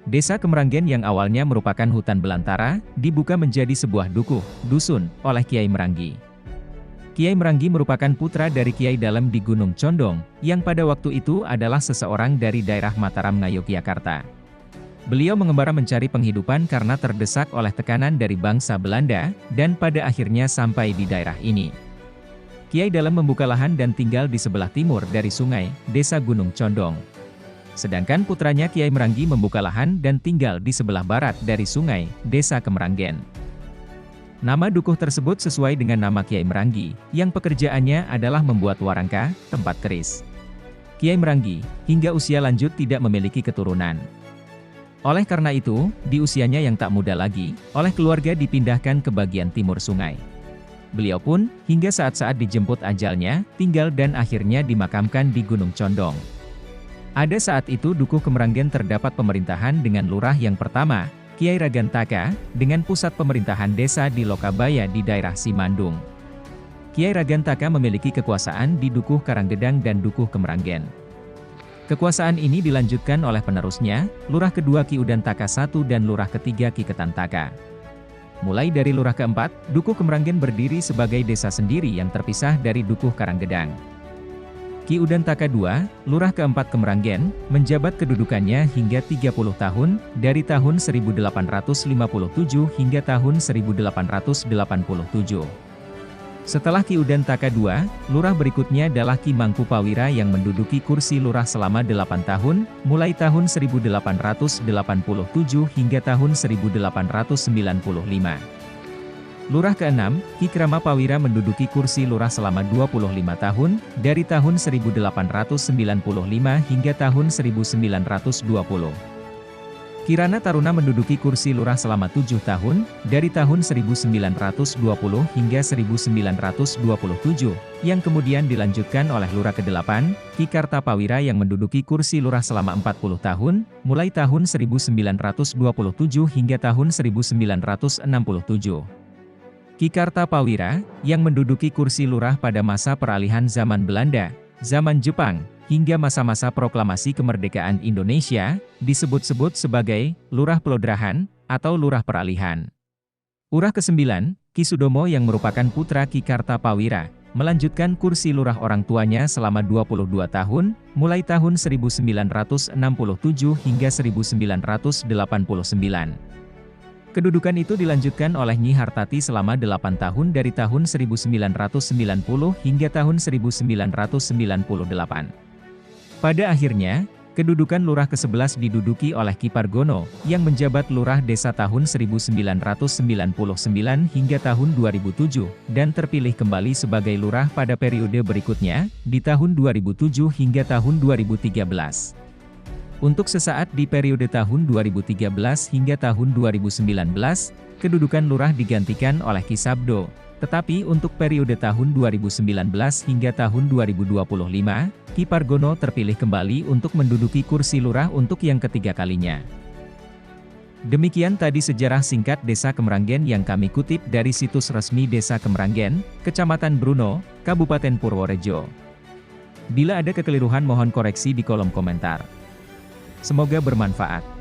Desa Kemeranggen yang awalnya merupakan hutan belantara, dibuka menjadi sebuah dusun, oleh Kiai Merangi. Kiai Merangi merupakan putra dari Kiai Dalem di Gunung Condong, yang pada waktu itu adalah seseorang dari daerah Mataram, Yogyakarta. Beliau mengembara mencari penghidupan karena terdesak oleh tekanan dari bangsa Belanda, dan pada akhirnya sampai di daerah ini. Kiai Dalem membuka lahan dan tinggal di sebelah timur dari sungai, Desa Gunung Condong. Sedangkan putranya Kiai Merangi membuka lahan dan tinggal di sebelah barat dari sungai, Desa Kemeranggen. Nama dukuh tersebut sesuai dengan nama Kiai Merangi, yang pekerjaannya adalah membuat warangka, tempat keris. Kiai Merangi, hingga usia lanjut tidak memiliki keturunan. Oleh karena itu, di usianya yang tak muda lagi, oleh keluarga dipindahkan ke bagian timur sungai. Beliau pun, hingga saat-saat dijemput ajalnya, tinggal dan akhirnya dimakamkan di Gunung Condong. Ada saat itu dukuh Kemeranggen terdapat pemerintahan dengan lurah yang pertama, Kiai Ragantaka, dengan pusat pemerintahan desa di Lokabaya di daerah Simandung. Kiai Ragantaka memiliki kekuasaan di Dukuh Karanggedang dan Dukuh Kemeranggen. Kekuasaan ini dilanjutkan oleh penerusnya, lurah kedua Ki Udantaka I dan lurah ketiga Ki Ketantaka. Mulai dari lurah keempat, Dukuh Kemeranggen berdiri sebagai desa sendiri yang terpisah dari Dukuh Karanggedang. Ki Udantaka II, lurah keempat Kemeranggen, menjabat kedudukannya hingga 30 tahun, dari tahun 1857 hingga tahun 1887. Setelah Ki Udantaka II, lurah berikutnya adalah Ki Mangkupawira yang menduduki kursi lurah selama 8 tahun, mulai tahun 1887 hingga tahun 1895. Lurah ke-6, Ki Kramapawira menduduki kursi lurah selama 25 tahun, dari tahun 1895 hingga tahun 1920. Kirana Taruna menduduki kursi lurah selama 7 tahun, dari tahun 1920 hingga 1927, yang kemudian dilanjutkan oleh lurah ke-8, Ki Kartapawira yang menduduki kursi lurah selama 40 tahun, mulai tahun 1927 hingga tahun 1967. Ki Kartapawira, yang menduduki kursi lurah pada masa peralihan zaman Belanda, zaman Jepang, hingga masa-masa proklamasi kemerdekaan Indonesia, disebut-sebut sebagai Lurah Pelodrahan, atau Lurah Peralihan. Lurah ke-9, Ki Sudomo yang merupakan putra Ki Kartapawira, melanjutkan kursi lurah orang tuanya selama 22 tahun, mulai tahun 1967 hingga 1989. Kedudukan itu dilanjutkan oleh Nyi Hartati selama 8 tahun dari tahun 1990 hingga tahun 1998. Pada akhirnya, kedudukan lurah ke-11 diduduki oleh Ki Pargono, yang menjabat lurah desa tahun 1999 hingga tahun 2007, dan terpilih kembali sebagai lurah pada periode berikutnya, di tahun 2007 hingga tahun 2013. Untuk sesaat di periode tahun 2013 hingga tahun 2019, kedudukan lurah digantikan oleh Ki Sabdo, tetapi untuk periode tahun 2019 hingga tahun 2025, Ki Pargono terpilih kembali untuk menduduki kursi lurah untuk yang ketiga kalinya. Demikian tadi sejarah singkat Desa Kemeranggen yang kami kutip dari situs resmi Desa Kemeranggen, Kecamatan Bruno, Kabupaten Purworejo. Bila ada kekeliruan mohon koreksi di kolom komentar. Semoga bermanfaat.